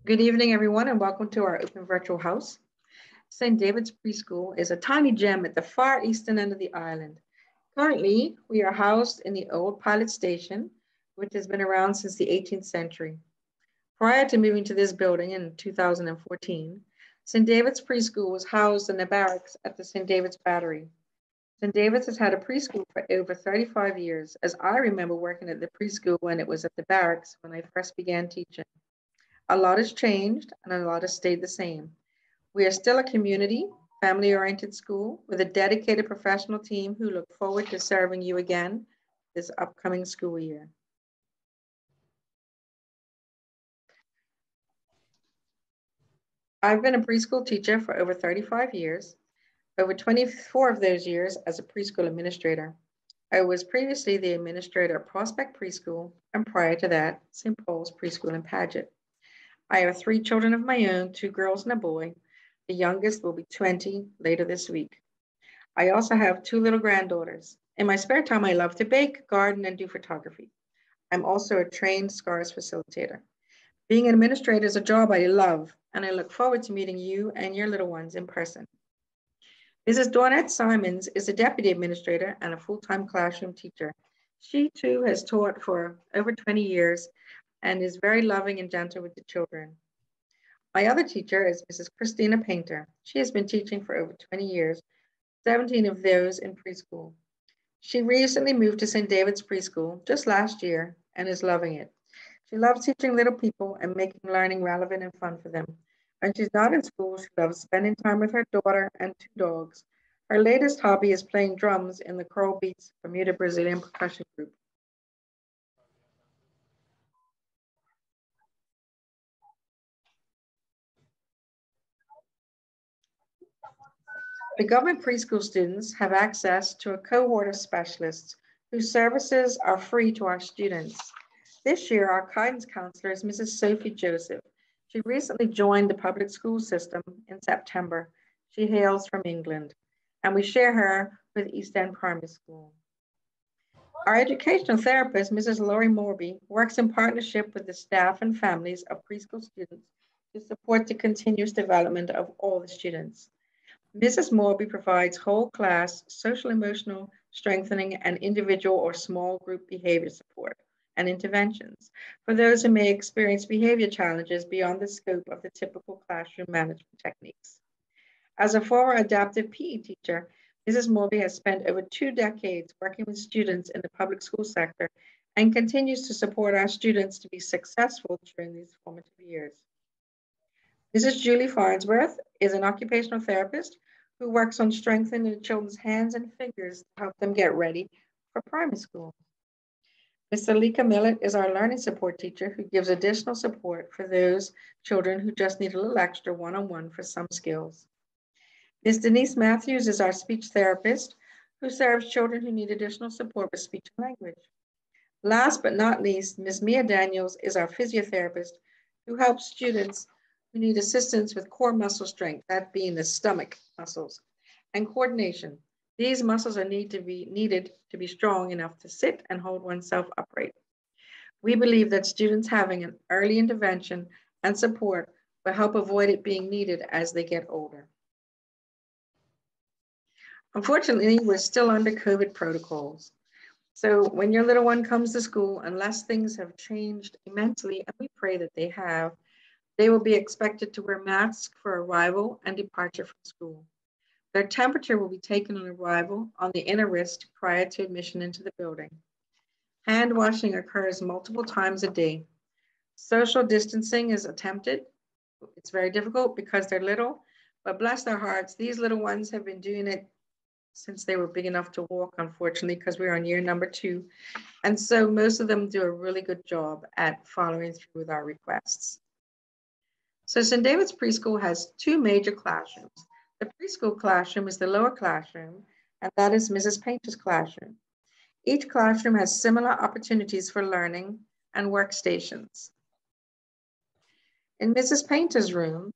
Good evening, everyone, and welcome to our open virtual house. St. David's Preschool is a tiny gem at the far eastern end of the island. Currently, we are housed in the old pilot station, which has been around since the 18th century. Prior to moving to this building in 2014, St. David's Preschool was housed in the barracks at the St. David's Battery. St. David's has had a preschool for over 35 years, as I remember working at the preschool when it was at the barracks when I first began teaching. A lot has changed and a lot has stayed the same. We are still a community, family-oriented school with a dedicated professional team who look forward to serving you again this upcoming school year. I've been a preschool teacher for over 35 years, over 24 of those years as a preschool administrator. I was previously the administrator at Prospect Preschool, and prior to that, St. Paul's Preschool in Paget. I have 3 children of my own, 2 girls and a boy. The youngest will be 20 later this week. I also have 2 little granddaughters. In my spare time, I love to bake, garden, and do photography. I'm also a trained SCARS facilitator. Being an administrator is a job I love, and I look forward to meeting you and your little ones in person. Mrs. Dawnette Simons is a deputy administrator and a full-time classroom teacher. She too has taught for over 20 years and is very loving and gentle with the children. My other teacher is Mrs. Christina Painter. She has been teaching for over 20 years, 17 of those in preschool. She recently moved to St. David's Preschool just last year and is loving it. She loves teaching little people and making learning relevant and fun for them. When she's not in school, she loves spending time with her daughter and 2 dogs. Her latest hobby is playing drums in the Coral Beats Bermuda Brazilian percussion group. The government preschool students have access to a cohort of specialists whose services are free to our students. This year, our guidance counselor is Mrs. Sophie Joseph. She recently joined the public school system in September. She hails from England, and we share her with East End Primary School. Our educational therapist, Mrs. Laurie Morby, works in partnership with the staff and families of preschool students to support the continuous development of all the students. Mrs. Morby provides whole class social emotional strengthening and individual or small group behavior support and interventions for those who may experience behavior challenges beyond the scope of the typical classroom management techniques. As a former adaptive PE teacher, Mrs. Morby has spent over 2 decades working with students in the public school sector and continues to support our students to be successful during these formative years. Mrs. Julie Farnsworth is an occupational therapist who works on strengthening the children's hands and fingers to help them get ready for primary school. Ms. Alika Millett is our learning support teacher who gives additional support for those children who just need a little extra one-on-one for some skills. Ms. Denise Matthews is our speech therapist who serves children who need additional support with speech and language. Last but not least, Ms. Mia Daniels is our physiotherapist who helps students who need assistance with core muscle strength, that being the stomach muscles, and coordination. These muscles are needed to be strong enough to sit and hold oneself upright. We believe that students having an early intervention and support will help avoid it being needed as they get older. Unfortunately, we're still under COVID protocols. So when your little one comes to school, unless things have changed immensely, and we pray that they have, they will be expected to wear masks for arrival and departure from school. Their temperature will be taken on arrival on the inner wrist prior to admission into the building. Hand washing occurs multiple times a day. Social distancing is attempted. It's very difficult because they're little, but bless their hearts, these little ones have been doing it since they were big enough to walk, unfortunately, because we're on year number 2. And so most of them do a really good job at following through with our requests. So St. David's Preschool has 2 major classrooms. The preschool classroom is the lower classroom, and that is Mrs. Painter's classroom. Each classroom has similar opportunities for learning and workstations. In Mrs. Painter's room,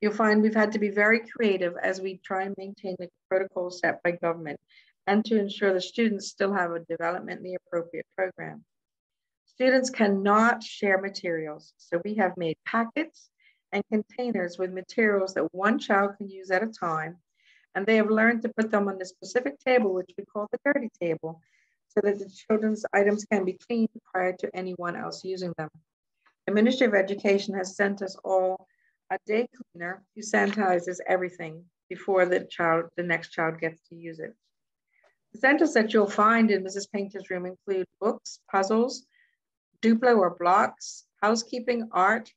you'll find we've had to be very creative as we try and maintain the protocols set by government and to ensure the students still have a developmentally appropriate program. Students cannot share materials, so we have made packets and containers with materials that one child can use at a time, and they have learned to put them on the specific table, which we call the dirty table, so that the children's items can be cleaned prior to anyone else using them. The Ministry of Education has sent us all a day cleaner who sanitizes everything before the next child gets to use it. The centers that you'll find in Mrs. Painter's room include books, puzzles, Duplo or blocks, housekeeping, art,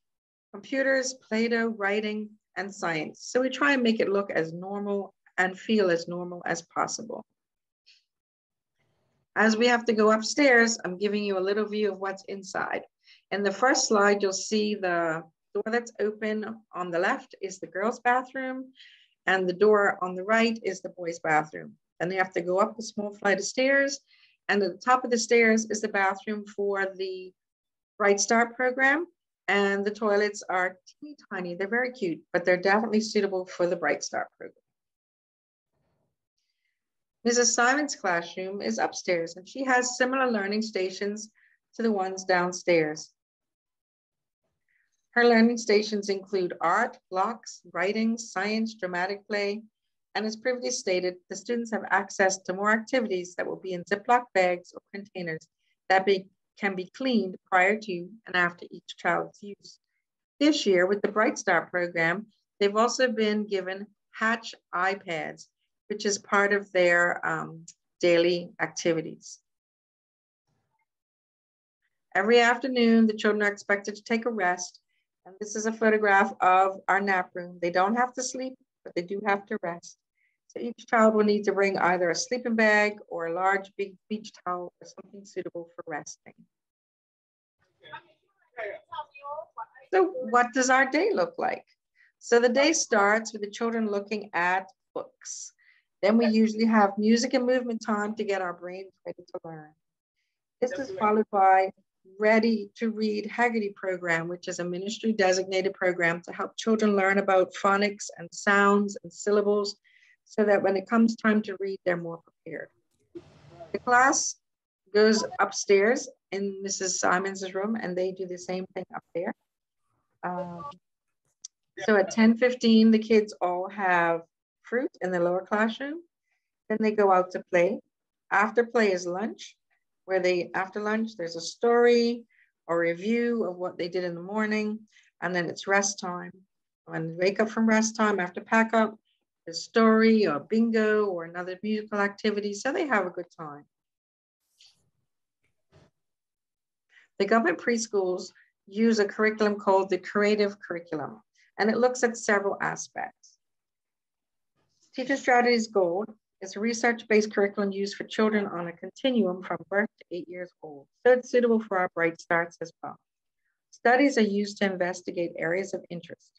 computers, Play-Doh, writing, and science. So we try and make it look as normal and feel as normal as possible. As we have to go upstairs, I'm giving you a little view of what's inside. In the first slide, you'll see the door that's open on the left is the girls' bathroom, and the door on the right is the boys' bathroom. Then they have to go up a small flight of stairs, and at the top of the stairs is the bathroom for the Bright Start program, and the toilets are teeny tiny. They're very cute, but they're definitely suitable for the Bright Start program. Mrs. Simon's classroom is upstairs, and she has similar learning stations to the ones downstairs. Her learning stations include art, blocks, writing, science, dramatic play, and as previously stated, the students have access to more activities that will be in Ziploc bags or containers that can be cleaned prior to and after each child's use. This year, with the Bright Start program, they've also been given Hatch iPads, which is part of their daily activities. Every afternoon, the children are expected to take a rest, and this is a photograph of our nap room. They don't have to sleep, but they do have to rest. So each child will need to bring either a sleeping bag or a large big beach towel or something suitable for resting. So what does our day look like? So the day starts with the children looking at books. Then we usually have music and movement time to get our brains ready to learn. This is followed by Ready to Read Haggerty program, which is a ministry designated program to help children learn about phonics and sounds and syllables so that when it comes time to read, they're more prepared. The class goes upstairs in Mrs. Simons' room, and they do the same thing up there. So at 10:15, the kids all have fruit in the lower classroom. Then they go out to play. After play is lunch, where after lunch, there's a story or review of what they did in the morning, and then it's rest time. When they wake up from rest time after pack up, a story or bingo or another musical activity, so they have a good time. The government preschools use a curriculum called the creative curriculum, and it looks at several aspects. Teacher Strategy's goal is a research-based curriculum used for children on a continuum from birth to 8 years old, so it's suitable for our Bright Starts as well. Studies are used to investigate areas of interest.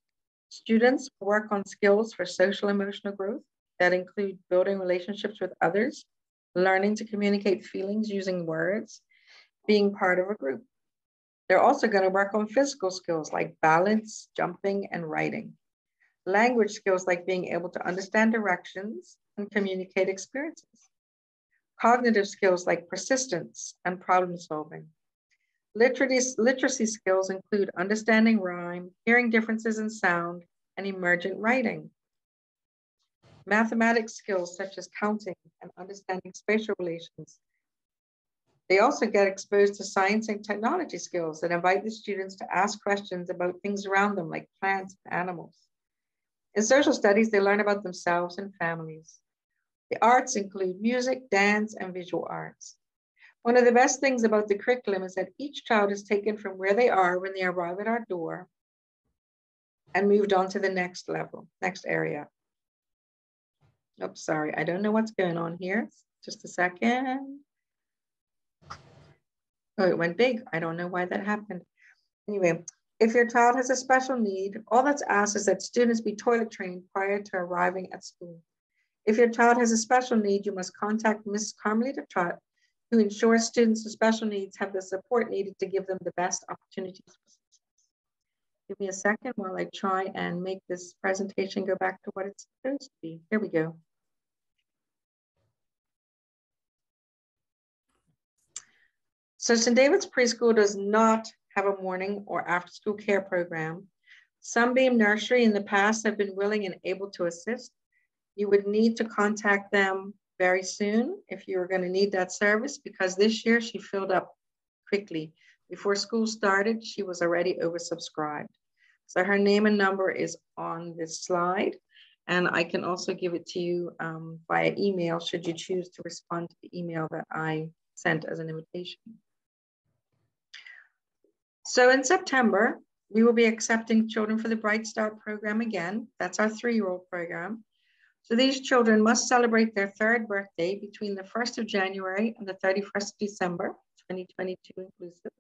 Students work on skills for social emotional growth that include building relationships with others, learning to communicate feelings using words, being part of a group. They're also going to work on physical skills like balance, jumping, and writing. Language skills like being able to understand directions and communicate experiences. Cognitive skills like persistence and problem solving. Literacy skills include understanding rhyme, hearing differences in sound, and emergent writing. Mathematics skills such as counting and understanding spatial relations. They also get exposed to science and technology skills that invite the students to ask questions about things around them, like plants and animals. In social studies, they learn about themselves and families. The arts include music, dance, and visual arts. One of the best things about the curriculum is that each child is taken from where they are when they arrive at our door and moved on to the next level, next area. Oops, sorry, I don't know what's going on here. Just a second. Oh, it went big. I don't know why that happened. Anyway, if your child has a special need, all that's asked is that students be toilet trained prior to arriving at school. If your child has a special need, you must contact Ms. Carmelita Trott, who ensures students with special needs have the support needed to give them the best opportunities for success. Give me a second while I try and make this presentation go back to what it's supposed to be. Here we go. So St. David's Preschool does not have a morning or after-school care program. Sunbeam Nursery in the past have been willing and able to assist. You would need to contact them very soon if you're going to need that service, because this year she filled up quickly. Before school started, she was already oversubscribed. So her name and number is on this slide, and I can also give it to you via email should you choose to respond to the email that I sent as an invitation. So in September, we will be accepting children for the Bright Start program again. That's our 3-year-old program. So these children must celebrate their 3rd birthday between the 1st of January and the 31st of December, 2022 inclusive.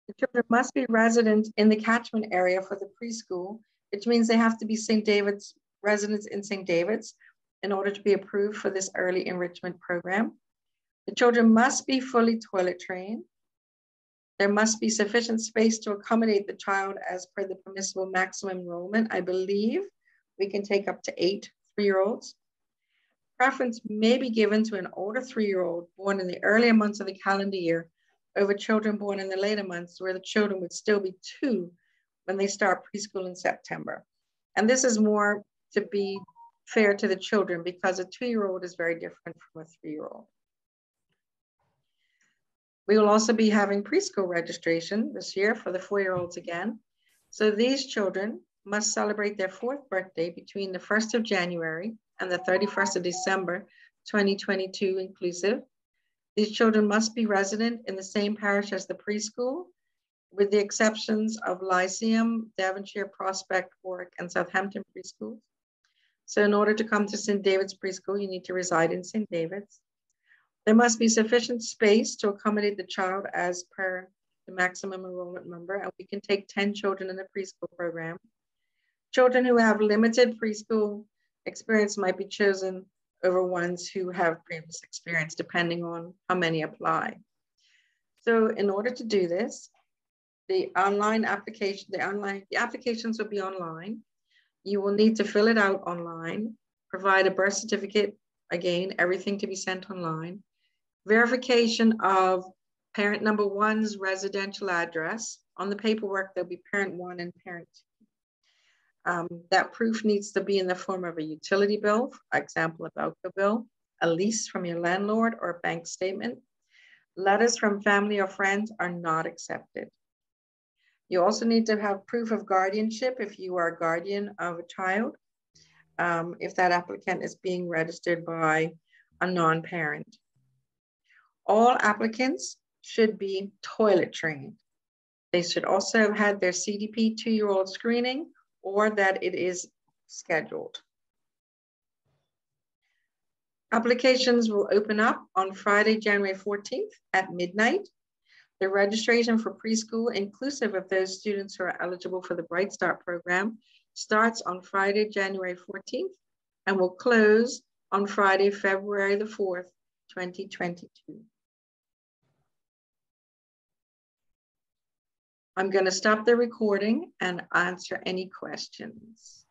The children must be resident in the catchment area for the preschool, which means they have to be St. David's residents in St. David's in order to be approved for this early enrichment program. The children must be fully toilet trained. There must be sufficient space to accommodate the child as per the permissible maximum enrollment. I believe we can take up to 8 3-year-olds. Preference may be given to an older 3-year-old born in the earlier months of the calendar year over children born in the later months, where the children would still be 2 when they start preschool in September. And this is more to be fair to the children, because a 2-year-old is very different from a 3-year-old. We will also be having preschool registration this year for the 4-year-olds again. So these children must celebrate their 4th birthday between the 1st of January and the 31st of December, 2022 inclusive. These children must be resident in the same parish as the preschool, with the exceptions of Lyceum, Devonshire, Prospect, Warwick, and Southampton preschools. So in order to come to St. David's Preschool, you need to reside in St. David's. There must be sufficient space to accommodate the child as per the maximum enrollment number, and we can take 10 children in the preschool program. Children who have limited preschool experience might be chosen over ones who have previous experience, depending on how many apply. So in order to do this, the applications will be online. You will need to fill it out online, provide a birth certificate, again, everything to be sent online, verification of parent number 1's residential address. On the paperwork, there'll be parent 1 and parent 2. That proof needs to be in the form of a utility bill, for example, a Belco bill, a lease from your landlord, or a bank statement. Letters from family or friends are not accepted. You also need to have proof of guardianship if you are a guardian of a child, if that applicant is being registered by a non-parent. All applicants should be toilet trained. They should also have had their CDP 2-year-old screening, or that it is scheduled. Applications will open up on Friday, January 14th at midnight. The registration for preschool, inclusive of those students who are eligible for the Bright Start program, starts on Friday, January 14th, and will close on Friday, February the 4th, 2022. I'm going to stop the recording and answer any questions.